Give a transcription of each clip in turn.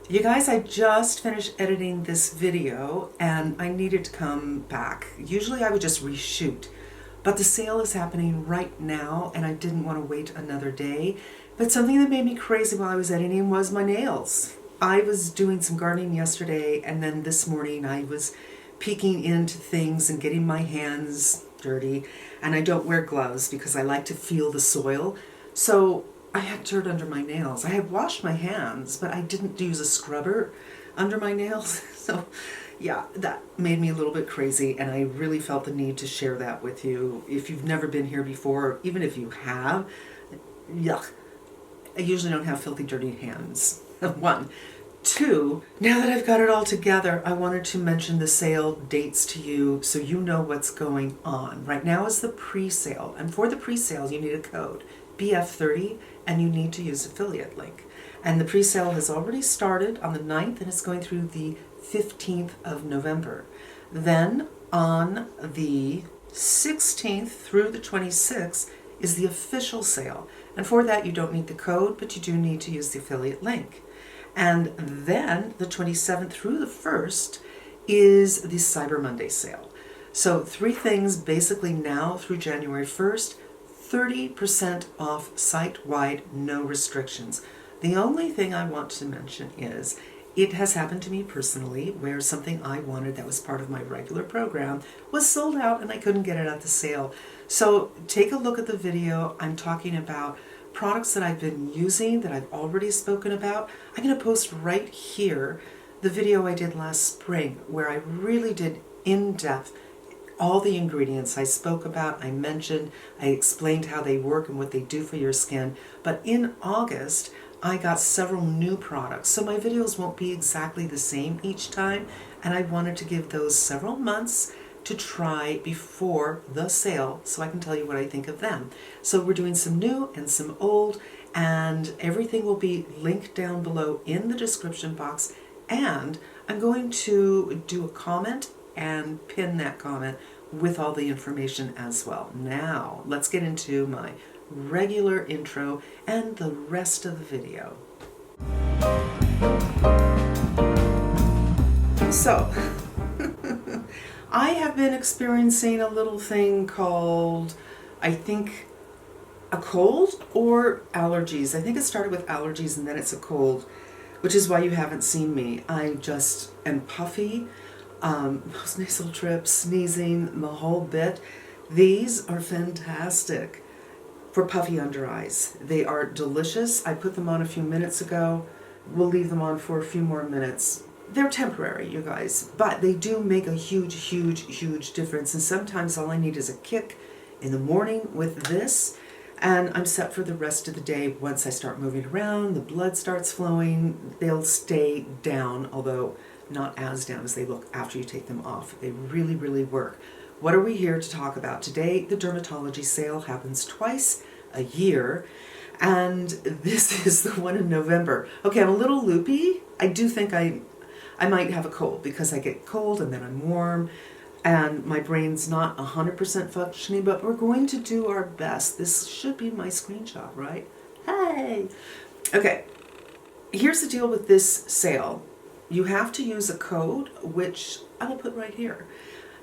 You guys, I just finished editing this video and I needed to come back. Usually I would just reshoot, but the sale is happening right now and I didn't want to wait another day. But something that made me crazy while I was editing was my nails. I was doing some gardening yesterday and then this morning I was peeking into things and getting my hands dirty, and I don't wear gloves because I like to feel the soil. So I had dirt under my nails. I had washed my hands, but I didn't use a scrubber under my nails. So yeah, that made me a little bit crazy, and I really felt the need to share that with you. If you've never been here before, even if you have, yuck. I usually don't have filthy, dirty hands. One. Two, now that I've got it all together, I wanted to mention the sale dates to you so you know what's going on. Right now is the pre-sale, and for the pre-sale you need a code, BF30, and you need to use affiliate link. And the pre-sale has already started on the 9th and it's going through the 15th of November. Then on the 16th through the 26th is the official sale. And for that you don't need the code, but you do need to use the affiliate link. And then the 27th through the 1st is the Cyber Monday sale. So 3 things basically now through January 1st, 30% off site-wide, no restrictions. The only thing I want to mention is it has happened to me personally where something I wanted that was part of my regular program was sold out and I couldn't get it at the sale. So take a look at the video. I'm talking about products that I've been using that I've already spoken about. I'm going to post right here the video I did last spring where I really did in-depth all the ingredients I spoke about, I mentioned, I explained how they work and what they do for your skin. But in August, I got several new products, so my videos won't be exactly the same each time, and I wanted to give those several months to try before the sale so I can tell you what I think of them. So we're doing some new and some old, and everything will be linked down below in the description box, and I'm going to do a comment and pin that comment with all the information as well. Now, let's get into my regular intro and the rest of the video. So, I have been experiencing a little thing called, I think, a cold or allergies. I think it started with allergies and then it's a cold, which is why you haven't seen me. I just am puffy. Those nasal trips, sneezing, the whole bit. These are fantastic for puffy under eyes. They are delicious. I put them on a few minutes ago. We'll leave them on for a few more minutes. They're temporary, you guys, but they do make a huge, huge, huge difference. And sometimes all I need is a kick in the morning with this, and I'm set for the rest of the day. Once I start moving around, the blood starts flowing, they'll stay down, although not as down as they look after you take them off. They really, really work. What are we here to talk about today? The dermatology sale happens twice a year, and this is the one in November. Okay, I'm a little loopy. I do think I might have a cold because I get cold and then I'm warm and my brain's not 100% functioning, but we're going to do our best. This should be my screenshot, right? Hey! Okay, here's the deal with this sale. You have to use a code, which I will put right here.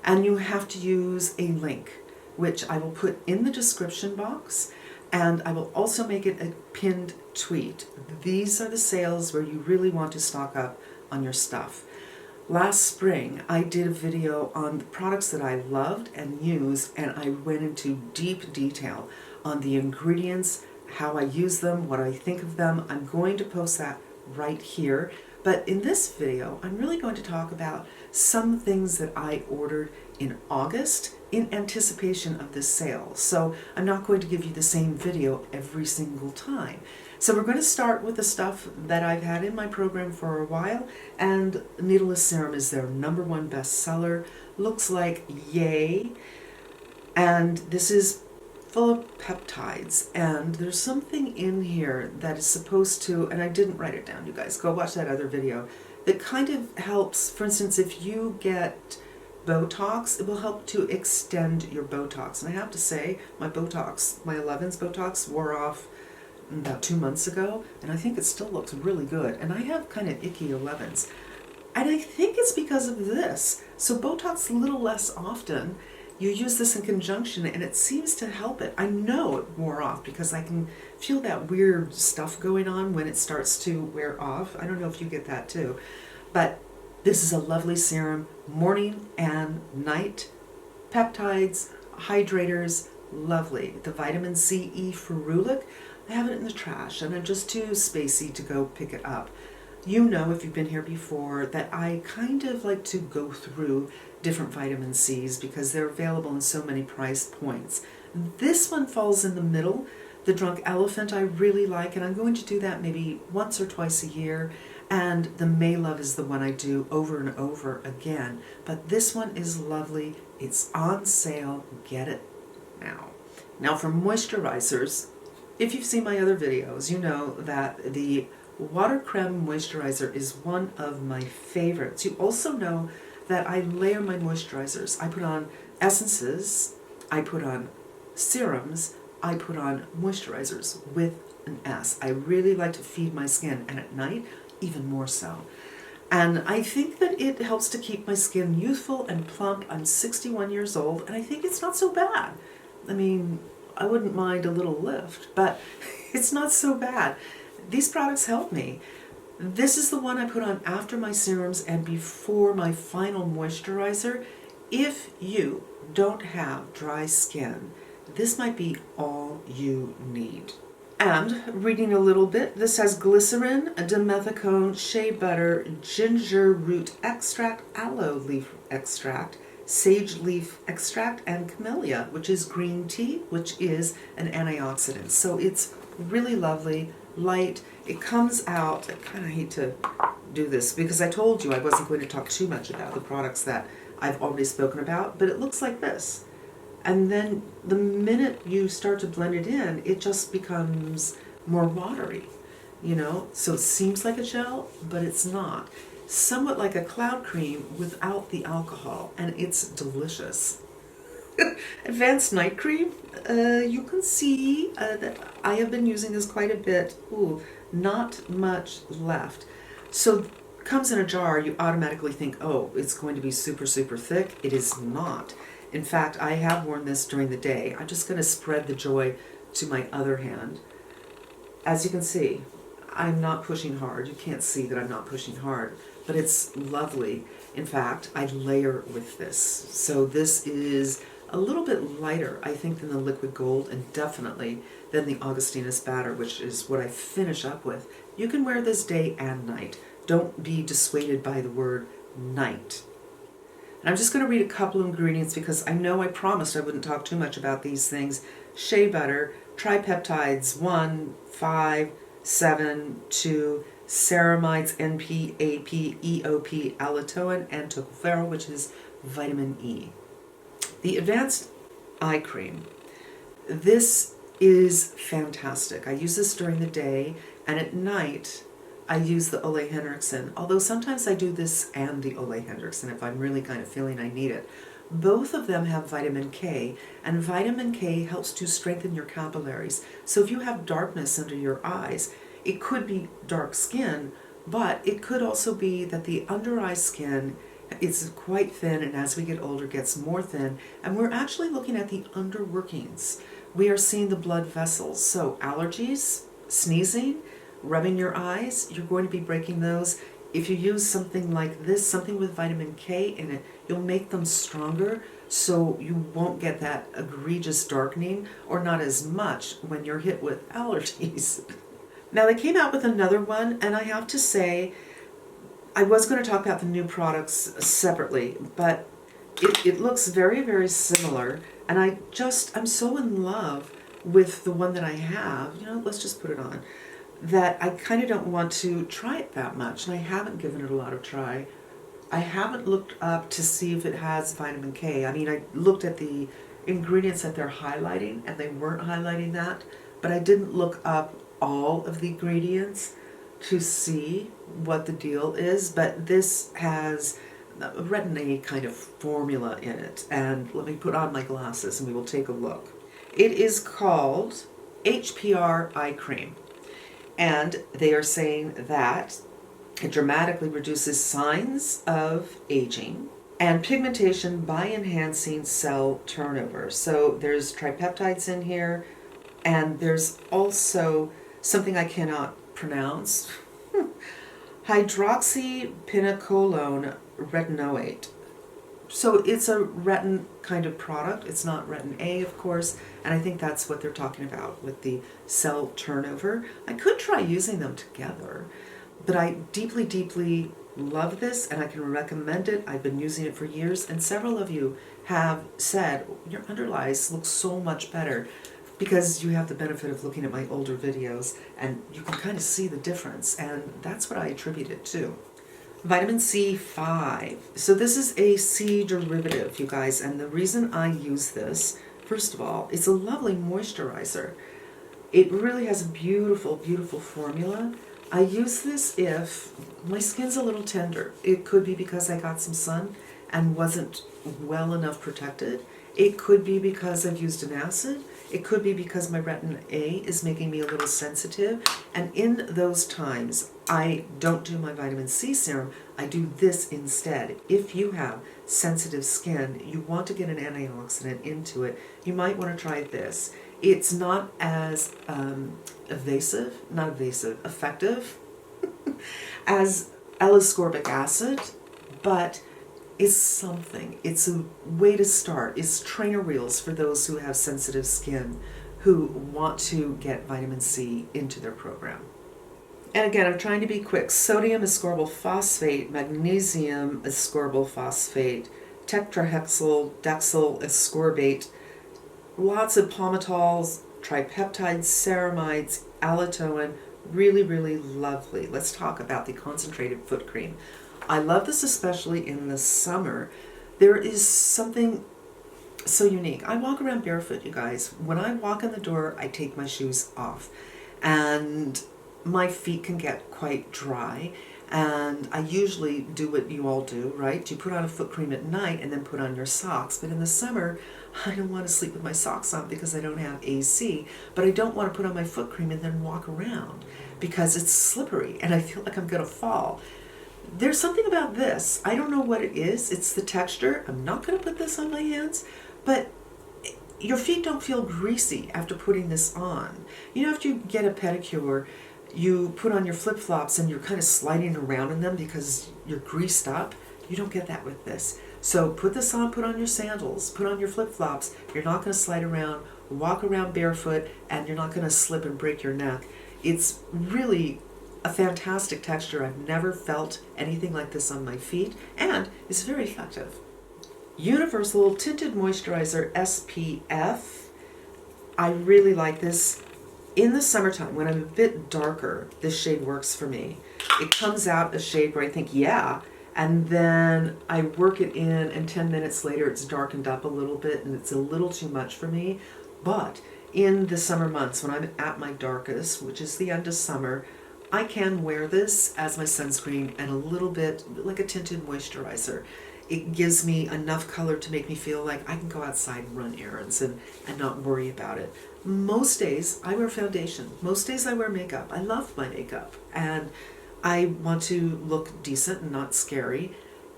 And you have to use a link, which I will put in the description box. And I will also make it a pinned tweet. These are the sales where you really want to stock up on your stuff. Last spring, I did a video on the products that I loved and used, and I went into deep detail on the ingredients, how I use them, what I think of them. I'm going to post that right here. But in this video, I'm really going to talk about some things that I ordered in August in anticipation of this sale. So I'm not going to give you the same video every single time. So we're going to start with the stuff that I've had in my program for a while, and Needleless Serum is their #1 bestseller. Looks like yay. And this is full of peptides, and there's something in here that is supposed to, and I didn't write it down, you guys, go watch that other video, that kind of helps. For instance, if you get Botox, it will help to extend your Botox. And I have to say, my Botox, my 11's Botox wore off about 2 months ago, and I think it still looks really good. And I have kind of icky 11s. And I think it's because of this. So Botox a little less often. You use this in conjunction and it seems to help it. I know it wore off because I can feel that weird stuff going on when it starts to wear off. I don't know if you get that too. But this is a lovely serum, morning and night. Peptides, hydrators, lovely. The vitamin CE ferulic, I have it in the trash and I'm just too spacey to go pick it up. You know, if you've been here before, that I kind of like to go through different vitamin C's because they're available in so many price points. This one falls in the middle. The Drunk Elephant I really like, and I'm going to do that maybe once or twice a year. And the May Love is the one I do over and over again. But this one is lovely. It's on sale. Get it now. Now for moisturizers, if you've seen my other videos, you know that the Water Creme Moisturizer is one of my favorites. You also know that I layer my moisturizers. I put on essences, I put on serums, I put on moisturizers with an S. I really like to feed my skin, and at night, even more so. And I think that it helps to keep my skin youthful and plump. I'm 61 years old, and I think it's not so bad. I mean, I wouldn't mind a little lift, but it's not so bad. These products help me. This is the one I put on after my serums and before my final moisturizer. If you don't have dry skin, this might be all you need. And reading a little bit, this has glycerin, dimethicone, shea butter, ginger root extract, aloe leaf extract, sage leaf extract, and camellia, which is green tea, which is an antioxidant. So it's really lovely, light. It comes out, I kind of hate to do this because I told you I wasn't going to talk too much about the products that I've already spoken about, but it looks like this. And then the minute you start to blend it in, it just becomes more watery, you know? So it seems like a gel, but it's not. Somewhat like a cloud cream without the alcohol, and it's delicious. Advanced Night Cream, you can see that I have been using this quite a bit. Ooh, not much left. So comes in a jar, you automatically think, oh, it's going to be super, super thick. It is not. In fact, I have worn this during the day. I'm just going to spread the joy to my other hand. As you can see, I'm not pushing hard. You can't see that I'm not pushing hard, but it's lovely. In fact, I layer with this. So this is a little bit lighter, I think, than the Liquid Gold, and definitely than the Augustinus Batter, which is what I finish up with. You can wear this day and night. Don't be dissuaded by the word night. And I'm just going to read a couple of ingredients because I know I promised I wouldn't talk too much about these things. Shea butter, tripeptides, 1, 5, 7, 2, ceramides, NP, AP, EOP, allantoin, and tocopherol, which is vitamin E. The Advanced Eye Cream. This is fantastic. I use this during the day, and at night I use the Ole Henriksen, although sometimes I do this and the Ole Henriksen if I'm really kind of feeling I need it. Both of them have vitamin K, and vitamin K helps to strengthen your capillaries. So if you have darkness under your eyes, it could be dark skin, but it could also be that the under eye skin is quite thin, and as we get older gets more thin, and we're actually looking at the underworkings. We are seeing the blood vessels. So allergies, sneezing, rubbing your eyes, you're going to be breaking those. If you use something like this, something with vitamin K in it, you'll make them stronger so you won't get that egregious darkening, or not as much when you're hit with allergies. Now they came out with another one, and I have to say, I was going to talk about the new products separately, but it looks very, very similar, and I'm so in love with the one that I have, you know, let's just put it on, that I kind of don't want to try it that much, and I haven't given it a lot of try. I haven't looked up to see if it has vitamin K. I mean, I looked at the ingredients that they're highlighting, and they weren't highlighting that, but I didn't look up all of the ingredients to see what the deal is. But this has a retin-A kind of formula in it, and let me put on my glasses and we will take a look. It is called HPR Eye Cream. And they are saying that it dramatically reduces signs of aging and pigmentation by enhancing cell turnover. So there's tripeptides in here, and there's also something I cannot pronounce, hydroxypinocolone retinoate. So it's a retin kind of product. It's not retin A, of course, and I think that's what they're talking about with the cell turnover. I could try using them together, but I deeply, deeply love this, and I can recommend it. I've been using it for years, and several of you have said your underlies look so much better because you have the benefit of looking at my older videos, and you can kind of see the difference, and that's what I attribute it to. Vitamin C5. So this is a C derivative, you guys, and the reason I use this, first of all, it's a lovely moisturizer. It really has a beautiful, beautiful formula. I use this if my skin's a little tender. It could be because I got some sun and wasn't well enough protected. It could be because I've used an acid. It could be because my retin A is making me a little sensitive. And in those times, I don't do my vitamin C serum. I do this instead. If you have sensitive skin, you want to get an antioxidant into it, you might want to try this. It's not as effective as L-ascorbic acid, but it's something. It's a way to start. It's trainer wheels for those who have sensitive skin who want to get vitamin C into their program. And again, I'm trying to be quick. Sodium ascorbyl phosphate, magnesium ascorbyl phosphate, tetrahexyl decyl ascorbate, lots of palmitols, tripeptides, ceramides, allantoin, really, really lovely. Let's talk about the concentrated foot cream. I love this especially in the summer. There is something so unique. I walk around barefoot, you guys. When I walk in the door, I take my shoes off, and my feet can get quite dry. And I usually do what you all do, right? You put on a foot cream at night and then put on your socks. But in the summer, I don't want to sleep with my socks on because I don't have AC. But I don't want to put on my foot cream and then walk around because it's slippery and I feel like I'm going to fall. There's something about this. I don't know what it is. It's the texture. I'm not going to put this on my hands, but your feet don't feel greasy after putting this on. You know, if you get a pedicure, you put on your flip-flops and you're kind of sliding around in them because you're greased up. You don't get that with this. So put this on, put on your sandals, put on your flip-flops. You're not going to slide around, walk around barefoot, and you're not going to slip and break your neck. It's really a fantastic texture. I've never felt anything like this on my feet, and it's very effective. Universal Tinted Moisturizer SPF. I really like this. In the summertime, when I'm a bit darker, this shade works for me. It comes out a shade where I think, yeah, and then I work it in, and 10 minutes later it's darkened up a little bit, and it's a little too much for me. But in the summer months, when I'm at my darkest, which is the end of summer, I can wear this as my sunscreen and a little bit like a tinted moisturizer. It gives me enough color to make me feel like I can go outside and run errands and not worry about it. Most days I wear foundation. Most days I wear makeup. I love my makeup and I want to look decent and not scary.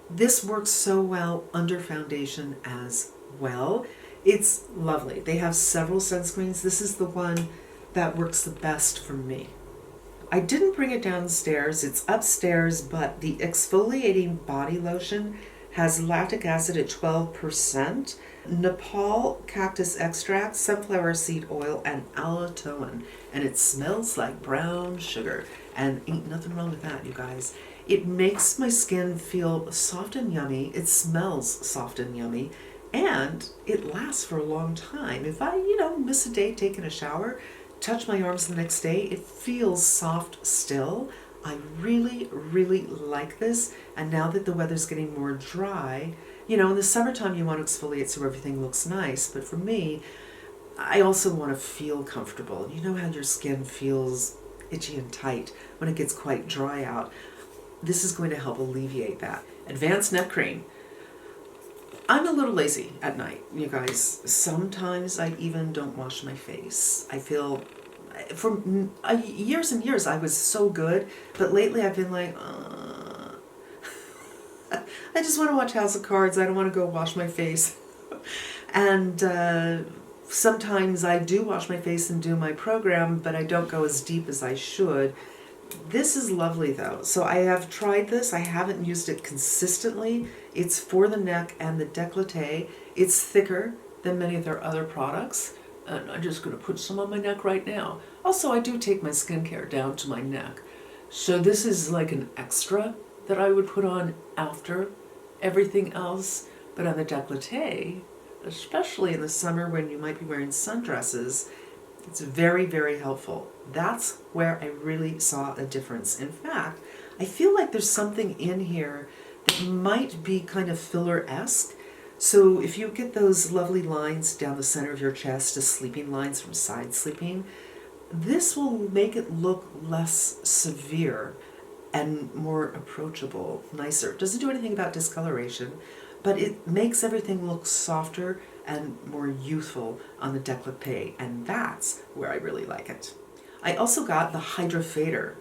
This works so well under foundation as well. It's lovely. They have several sunscreens. This is the one that works the best for me. I didn't bring it downstairs. It's upstairs, but the exfoliating body lotion has lactic acid at 12%, Nepal cactus extract, sunflower seed oil, and allantoin. And it smells like brown sugar. And ain't nothing wrong with that, you guys. It makes my skin feel soft and yummy. It smells soft and yummy. And it lasts for a long time. If I, miss a day taking a shower, touch my arms the next day, it feels soft still. I really, really like this. And now that the weather's getting more dry, in the summertime you want to exfoliate so everything looks nice. But for me, I also want to feel comfortable. You know how your skin feels itchy and tight when it gets quite dry out. This is going to help alleviate that. Advanced Neck Cream. I'm a little lazy at night, you guys. Sometimes I even don't wash my face. I feel, for years and years I was so good, but lately I've been like, I just want to watch House of Cards. I don't want to go wash my face. And sometimes I do wash my face and do my program, but I don't go as deep as I should. This is lovely though. So I have tried this. I haven't used it consistently. It's for the neck and the décolleté. It's thicker than many of their other products. And I'm just going to put some on my neck right now. Also, I do take my skincare down to my neck. So this is like an extra that I would put on after everything else. But on the décolleté, especially in the summer when you might be wearing sundresses, it's very, very helpful. That's where I really saw a difference. In fact, I feel like there's something in here that might be kind of filler-esque. So if you get those lovely lines down the center of your chest, as sleeping lines from side sleeping, this will make it look less severe and more approachable, nicer. It doesn't do anything about discoloration, but it makes everything look softer and more youthful on the décolleté, and that's where I really like it. I also got the Hydra Fader.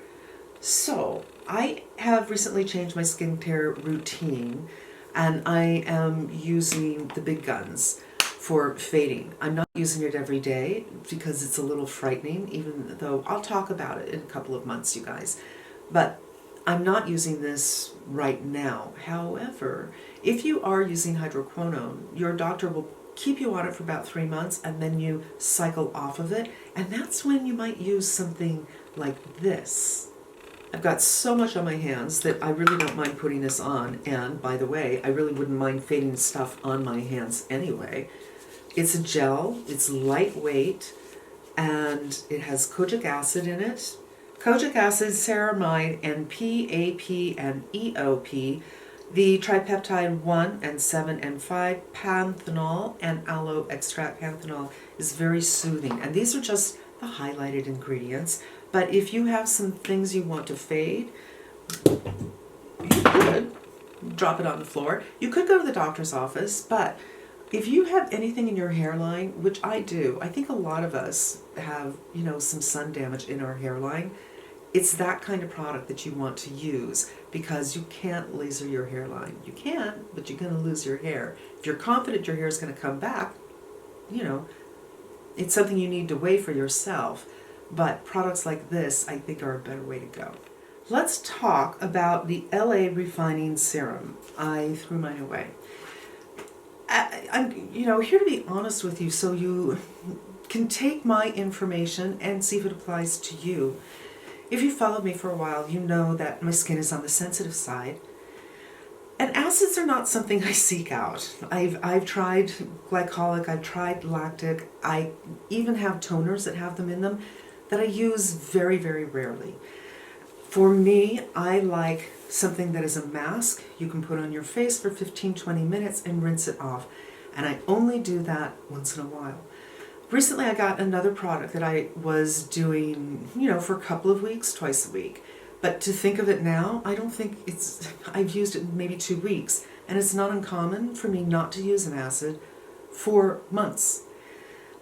So I have recently changed my skincare routine, and I am using the big guns for fading. I'm not using it every day because it's a little frightening, even though I'll talk about it in a couple of months, you guys. But I'm not using this right now. However, if you are using hydroquinone, your doctor will keep you on it for about 3 months, and then you cycle off of it, and that's when you might use something like this. I've got so much on my hands that I really don't mind putting this on, and by the way, I really wouldn't mind fading stuff on my hands anyway. It's a gel, it's lightweight, and it has kojic acid in it. Kojic acid, ceramide, and PAP and EOP, the tripeptide 1 and 7 and 5, panthenol, and aloe extract. Panthenol is very soothing. And these are just the highlighted ingredients. But if you have some things you want to fade, you could drop it on the floor. You could go to the doctor's office, but if you have anything in your hairline, which I do, I think a lot of us have, you know, some sun damage in our hairline, it's that kind of product that you want to use, because you can't laser your hairline. You can, but you're going to lose your hair. If you're confident your hair is going to come back, you know, it's something you need to weigh for yourself. But products like this, I think, are a better way to go. Let's talk about the LA Refining Serum. I threw mine away. I'm, you know, here to be honest with you, so you can take my information and see if it applies to you. If you followed me for a while, you know that my skin is on the sensitive side. And acids are not something I seek out. I've tried glycolic, I've tried lactic, I even have toners that have them in them that I use very, very rarely. For me, I like something that is a mask you can put on your face for 15-20 minutes and rinse it off. And I only do that once in a while. Recently I got another product that I was doing, you know, for a couple of weeks, twice a week. But to think of it now, I don't think I've used it in maybe 2 weeks. And it's not uncommon for me not to use an acid for months.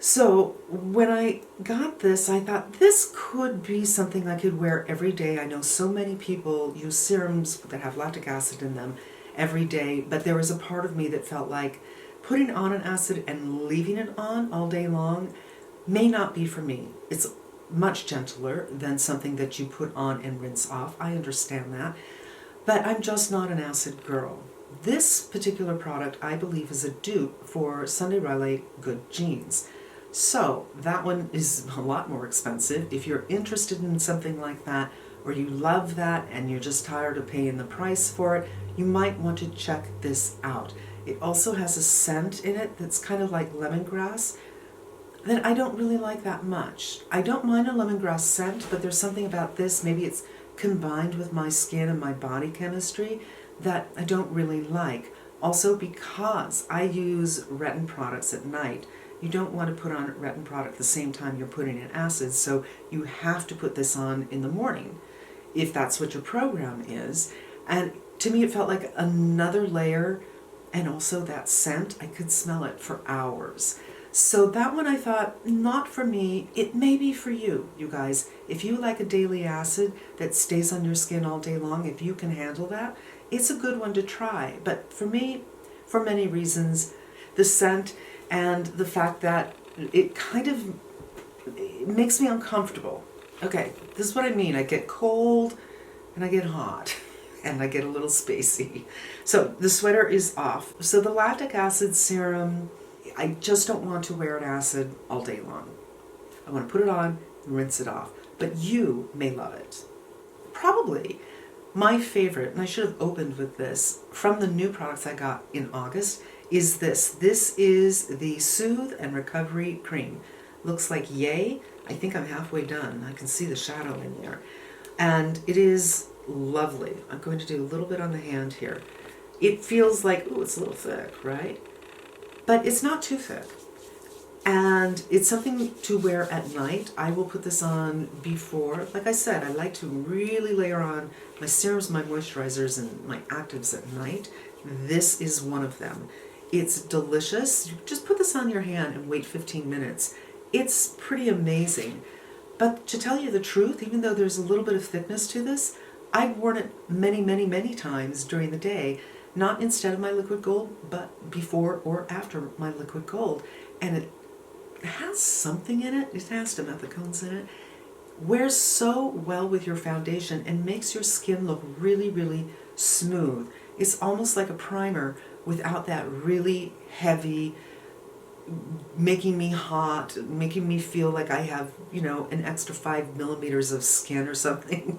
So when I got this, I thought this could be something I could wear every day. I know so many people use serums that have lactic acid in them every day, but there was a part of me that felt like putting on an acid and leaving it on all day long may not be for me. It's much gentler than something that you put on and rinse off. I understand that, but I'm just not an acid girl. This particular product, I believe, is a dupe for Sunday Riley Good Jeans. So that one is a lot more expensive. If you're interested in something like that, or you love that and you're just tired of paying the price for it, you might want to check this out. It also has a scent in it that's kind of like lemongrass that I don't really like that much. I don't mind a lemongrass scent, but there's something about this, maybe it's combined with my skin and my body chemistry, that I don't really like. Also, because I use retin products at night, you don't want to put on a retin product the same time you're putting in acid, so you have to put this on in the morning, if that's what your program is. And to me it felt like another layer And also that scent, I could smell it for hours. So that one I thought, not for me. It may be for you, you guys. If you like a daily acid that stays on your skin all day long, if you can handle that, it's a good one to try. But for me, for many reasons, the scent and the fact that it kind of it makes me uncomfortable. Okay, this is what I mean. I get cold and I get hot and I get a little spacey. So the sweater is off. So the lactic acid serum, I just don't want to wear an acid all day long. I want to put it on and rinse it off. But you may love it. Probably my favorite, and I should have opened with this, from the new products I got in August, is this. This is the Soothe and Recovery Cream. Looks like yay. I think I'm halfway done. I can see the shadow in there. And it is lovely. I'm going to do a little bit on the hand here. It feels like, ooh, it's a little thick, right? But it's not too thick. And it's something to wear at night. I will put this on before. Like I said, I like to really layer on my serums, my moisturizers, and my actives at night. This is one of them. It's delicious. You just put this on your hand and wait 15 minutes. It's pretty amazing. But to tell you the truth, even though there's a little bit of thickness to this, I've worn it many, many, many times during the day. Not instead of my liquid gold, but before or after my liquid gold. And it has something in it. It has dimethicones in it. Wears so well with your foundation and makes your skin look really, really smooth. It's almost like a primer without that really heavy, making me hot, making me feel like I have, you know, an extra 5 millimeters of skin or something.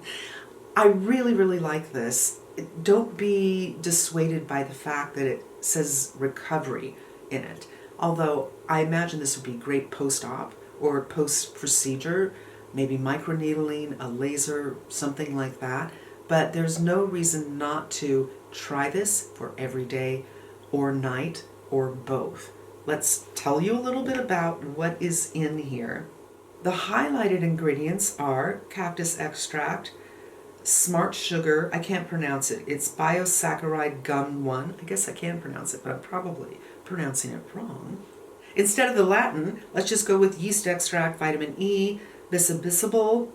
I really, really like this. Don't be dissuaded by the fact that it says recovery in it. Although I imagine this would be great post-op or post-procedure, maybe microneedling, a laser, something like that. But there's no reason not to try this for every day or night or both. Let's tell you a little bit about what is in here. The highlighted ingredients are cactus extract, smart sugar, I can't pronounce it, it's biosaccharide gum 1. I guess I can pronounce it, but I'm probably pronouncing it wrong. Instead of the Latin, let's just go with yeast extract, vitamin E, bisabisable,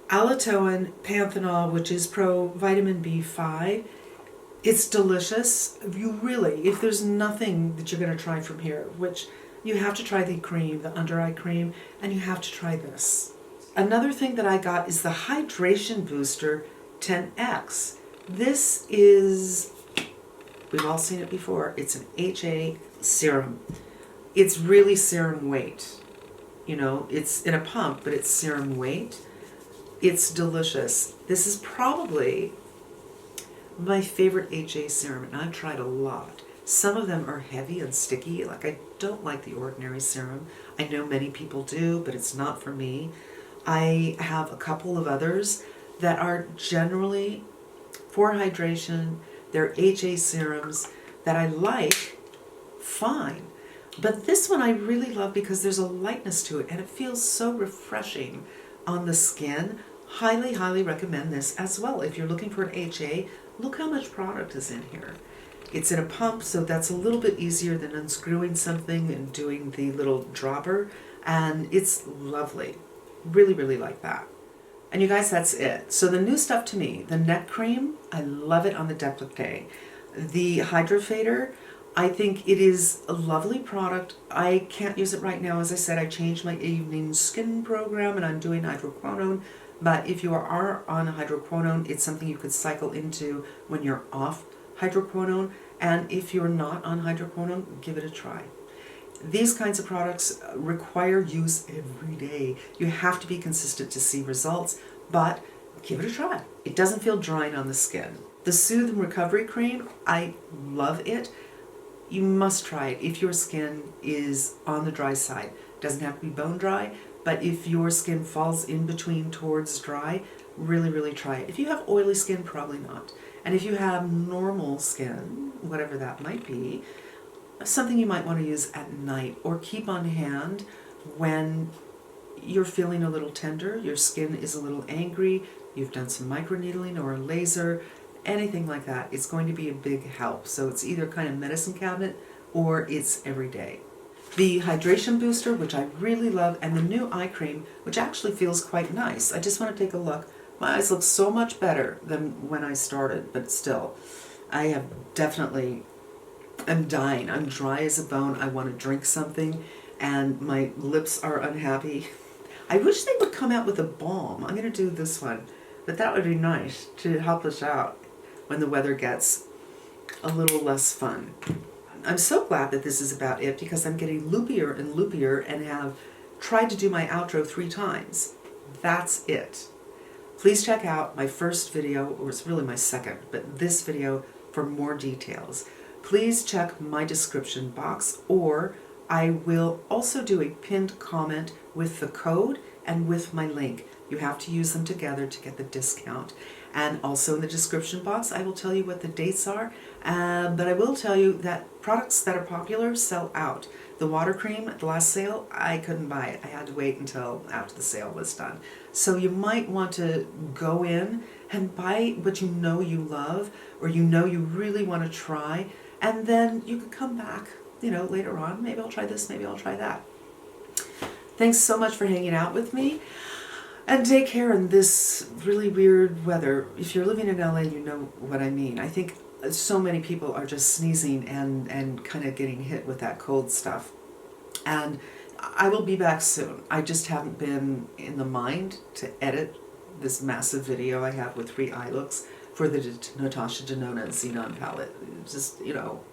allantoin, panthenol, which is pro-vitamin B5. It's delicious. You really, if there's nothing that you're going to try from here, which you have to try the cream, the under eye cream, and you have to try this. Another thing that I got is the Hydration Booster 10X. This is, we've all seen it before, it's an HA serum. It's really serum weight. You know, it's in a pump, but it's serum weight. It's delicious. This is probably my favorite HA serum, and I've tried a lot. Some of them are heavy and sticky. Like, I don't like the ordinary serum. I know many people do, but it's not for me. I have a couple of others that are generally for hydration. They're HA serums that I like fine. But this one I really love because there's a lightness to it and it feels so refreshing on the skin. Highly, highly recommend this as well. If you're looking for an HA, look how much product is in here. It's in a pump, so that's a little bit easier than unscrewing something and doing the little dropper. And it's lovely. Really, really like that. And you guys, that's it. So the new stuff to me, the neck cream, I love it on the décolleté. The Hydra Fader, I think it is a lovely product. I can't use it right now. As I said, I changed my evening skin program and I'm doing hydroquinone. But if you are on hydroquinone, it's something you could cycle into when you're off hydroquinone. And if you're not on hydroquinone, give it a try. These kinds of products require use every day. You have to be consistent to see results, but give it a try. It doesn't feel drying on the skin. The Soothe and Recovery Cream, I love it. You must try it if your skin is on the dry side. It doesn't have to be bone dry, but if your skin falls in between towards dry, really, really try it. If you have oily skin, probably not. And if you have normal skin, whatever that might be, something you might want to use at night or keep on hand when you're feeling a little tender, your skin is a little angry, you've done some microneedling or a laser, anything like that, it's going to be a big help. So it's either kind of medicine cabinet or it's everyday. The hydration booster, which I really love, and the new eye cream, which actually feels quite nice. I just want to take a look. My eyes look so much better than when I started, but still, I have definitely, I'm dying. I'm dry as a bone. I want to drink something, and my lips are unhappy. I wish they would come out with a balm. I'm going to do this one, but that would be nice to help us out when the weather gets a little less fun. I'm so glad that this is about it because I'm getting loopier and loopier and have tried to do my outro 3 times. That's it. Please check out my first video, or it's really my second, but this video for more details. Please check my description box, or I will also do a pinned comment with the code and with my link. You have to use them together to get the discount. And also in the description box, I will tell you what the dates are, but I will tell you that products that are popular sell out. The water cream at the last sale, I couldn't buy it. I had to wait until after the sale was done. So you might want to go in and buy what you know you love, or you know you really want to try, and then you can come back, you know, later on. Maybe I'll try this, maybe I'll try that. Thanks so much for hanging out with me. And take care in this really weird weather. If you're living in LA, you know what I mean. I think so many people are just sneezing and kind of getting hit with that cold stuff. And I will be back soon. I just haven't been in the mind to edit this massive video I have with 3 eye looks for the Natasha Denona Xenon palette. Just, you know,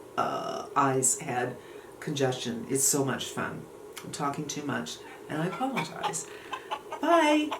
eyes, head, congestion. It's so much fun. I'm talking too much, and I apologize. Bye!